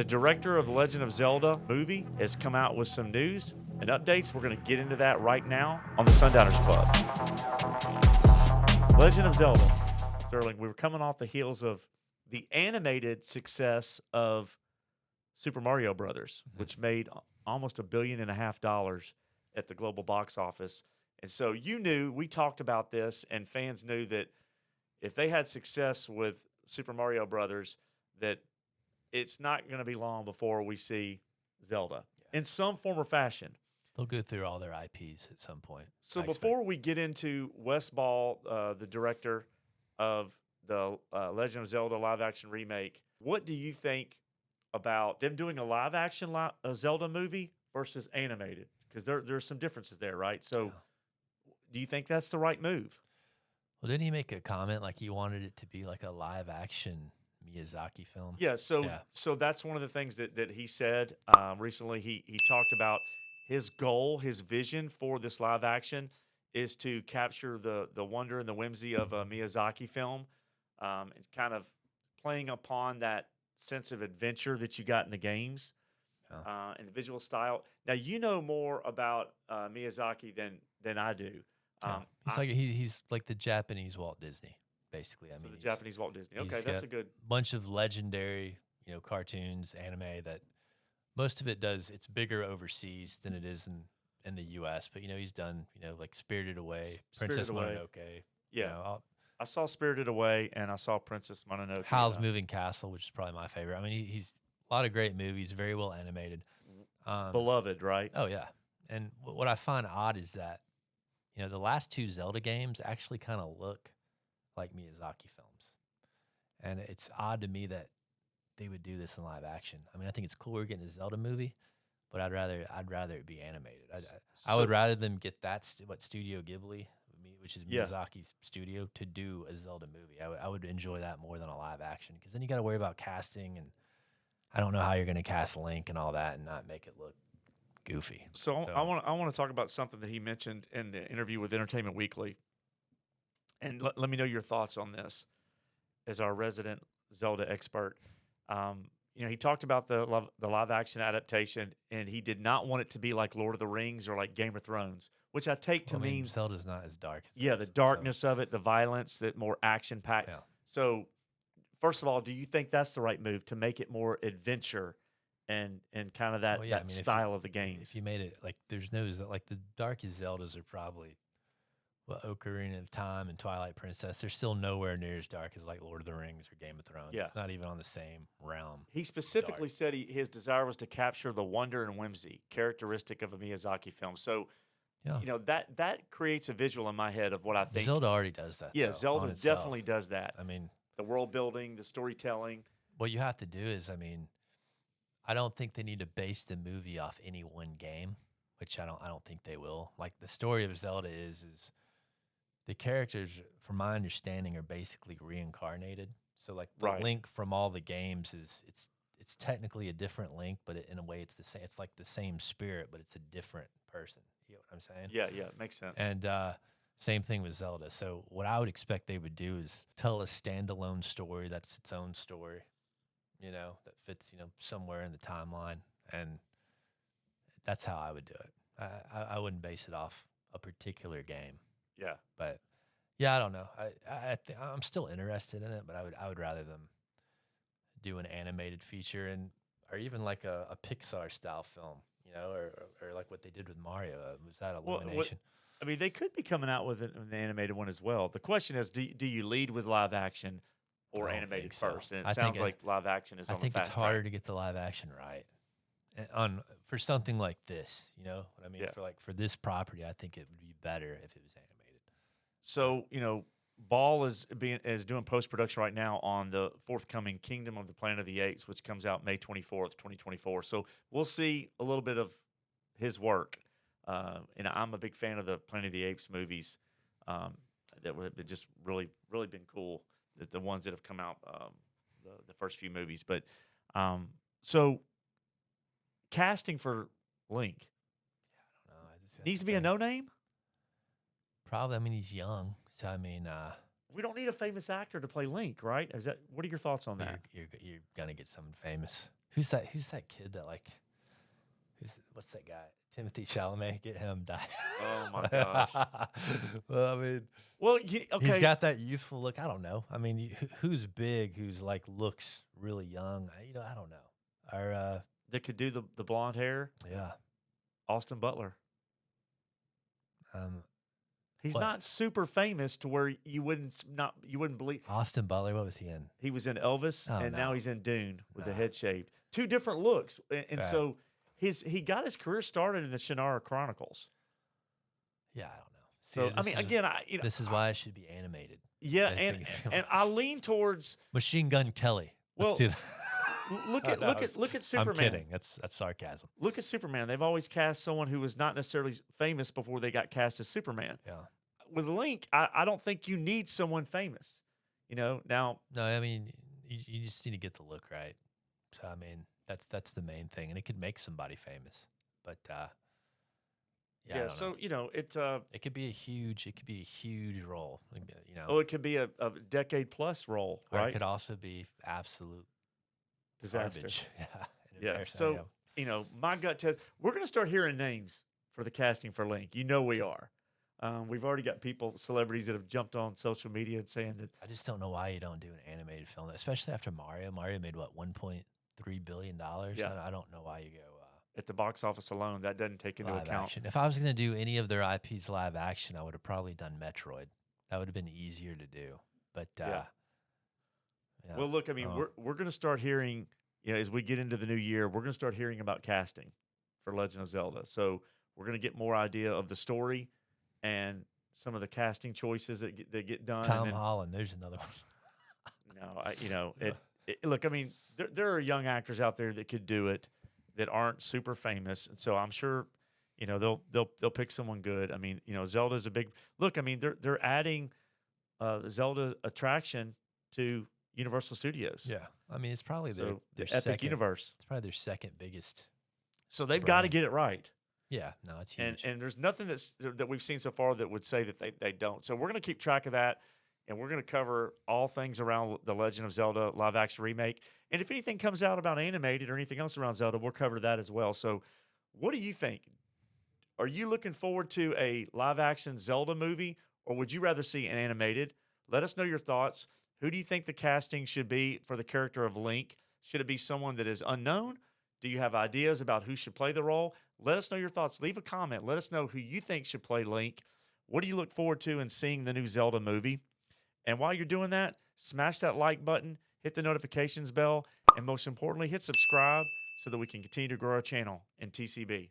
The director of the Legend of Zelda movie has come out with some news and updates. We're going to get into that right now on the Sundowners Club. Legend of Zelda. Sterling, we were coming off the heels of the animated success of Super Mario Brothers, which made almost $1.5 billion at the global box office. And so we talked about this, and fans knew that if they had success with Super Mario Brothers, that it's not going to be long before we see Zelda in some form or fashion. They'll go through all their IPs at some point. So before we get into Wes Ball, the director of the Legend of Zelda live-action remake, what do you think about them doing a live-action Zelda movie versus animated? Because there's some differences there, right? So do you think that's the right move? Well, didn't he make a comment like he wanted it to be like a live-action Miyazaki film? Yeah, so that's one of the things that he said recently. He talked about his goal, his vision for this live action is to capture the wonder and the whimsy of a Miyazaki film, and kind of playing upon that sense of adventure that you got in the games, and the visual style. Now you know more about Miyazaki than I do. He's like the Japanese Walt Disney. Basically, I mean, the Japanese Walt Disney. Okay, that's a good bunch of legendary, cartoons, anime that most of it it's bigger overseas than it is in the U.S. But he's done, like Spirited Away, Princess Mononoke. Yeah, I saw Spirited Away and I saw Princess Mononoke. Howl's Moving Castle, which is probably my favorite. I mean, he's a lot of great movies, very well animated, beloved, right? Oh yeah, and what I find odd is that the last two Zelda games actually kind of look like Miyazaki films. And it's odd to me that they would do this in live action. I mean, I think it's cool we're getting a Zelda movie, but I'd rather it be animated. I would rather them get what Studio Ghibli, which is Miyazaki's studio, to do a Zelda movie. I would enjoy that more than a live action, because then you got to worry about casting, and I don't know how you're going to cast Link and all that and not make it look goofy. So I want to talk about something that he mentioned in the interview with Entertainment Weekly. And let me know your thoughts on this as our resident Zelda expert. He talked about the live action adaptation, and he did not want it to be like Lord of the Rings or like Game of Thrones, which I take to mean Zelda's not as dark. The darkness of it, the violence, the more action packed. Yeah. So, first of all, do you think that's the right move to make it more adventure and kind of that style of the game? If you made it like the darkest Zeldas are probably Ocarina of Time and Twilight Princess, they're still nowhere near as dark as like Lord of the Rings or Game of Thrones. Yeah. It's not even on the same realm. He specifically said his desire was to capture the wonder and whimsy characteristic of a Miyazaki film. So, that creates a visual in my head of what I think. Zelda already does that. Yeah, Zelda definitely does that. I mean, the world building, the storytelling. What you have to do is, I don't think they need to base the movie off any one game, which I don't think they will. Like, the story of Zelda is the characters, from my understanding, are basically reincarnated. So like the Link from all the games it's technically a different Link, but in a way it's the same. It's like the same spirit, but it's a different person. You know what I'm saying? Yeah, it makes sense. And same thing with Zelda. So what I would expect they would do is tell a standalone story that's its own story, that fits, somewhere in the timeline, and that's how I would do it. I wouldn't base it off a particular game. Yeah, but I don't know. I'm still interested in it, but I would rather them do an animated feature or even like a Pixar style film, or like what they did with Mario. Was that Illumination? They could be coming out with an animated one as well. The question is, do you lead with live action or animated first? And it sounds like live action is on the fast track. I think it's harder to get the live action right. And for something like this, what I mean? Yeah. For this property, I think it would be better if it was animated. So, Ball is doing post-production right now on the forthcoming Kingdom of the Planet of the Apes, which comes out May 24th, 2024. So we'll see a little bit of his work. And I'm a big fan of the Planet of the Apes movies that have been just really, really been cool, the ones that have come out, the first few movies. But so casting for Link needs to be a no-name? Probably. He's young, so we don't need a famous actor to play Link, right? What are your thoughts on that? You're gonna get someone famous. Who's that? Who's that kid that like? What's that guy? Timothy Chalamet. Get him die. Oh my gosh. Well, I mean, Well, he's okay. got that youthful look. I don't know. I mean, who's big? Who's like looks really young? I don't know. Our That could do the blonde hair. yeah. Austin Butler. Um, He's what? not super famous to where you wouldn't believe. Austin Butler. What was he in? He was in Elvis, Oh, and now no. he's in Dune with the Nah. head shaved. Two different looks, and Right. so he got his career started in the Shannara Chronicles. Yeah, I don't know. So See, I mean, again, this is why it should be animated. yeah, I and think- and I lean towards Machine Gun Kelly. Well, Let's do that. look No, at Superman. I'm kidding. That's sarcasm. Look at Superman. They've always cast someone who was not necessarily famous before they got cast as Superman. Yeah. With Link, I don't think you need someone famous. Now No, I mean, you just need to get the look right. So I mean, that's the main thing, and it could make somebody famous. But yeah, I yeah. don't So know. it's It could be a huge role. it could be a decade plus role, Or it right? could also be absolute Disaster. garbage. Yeah. in Yeah. their So scenario. my gut test. We're going to start hearing names for the casting for Link. We are. We've already got celebrities that have jumped on social media and saying that. I just don't know why you don't do an animated film, especially after Mario. Mario made what, $1.3 billion. Yeah. I don't know why you go At the box office alone, that doesn't take into live account. action. If I was going to do any of their IPs live action, I would have probably done Metroid. That would have been easier to do. But Yeah. yeah. Well, look, I mean, we're going to start hearing, as we get into the new year, we're going to start hearing about casting for Legend of Zelda. So we're going to get more idea of the story and some of the casting choices that get done. Tom and then, Holland, there's another one. look, I mean, there are young actors out there that could do it that aren't super famous, and so I'm sure, they'll pick someone good. I mean, Zelda's a big look. I mean, they're adding the Zelda attraction to Universal Studios. Yeah. I mean, it's probably their the Epic second Universe. It's probably their second biggest. So they've got to brand. get it right. Yeah, no, it's huge. And there's nothing that we've seen so far that would say that they don't. So we're going to keep track of that, and we're going to cover all things around the Legend of Zelda live action remake. And if anything comes out about animated or anything else around Zelda, we'll cover that as well. So what do you think? Are you looking forward to a live action Zelda movie, or would you rather see an animated? Let us know your thoughts. Who do you think the casting should be for the character of Link? Should it be someone that is unknown? Do you have ideas about who should play the role? Let us know your thoughts. Leave a comment. Let us know who you think should play Link. What do you look forward to in seeing the new Zelda movie? And while you're doing that, smash that like button, hit the notifications bell, and most importantly, hit subscribe so that we can continue to grow our channel in TCB.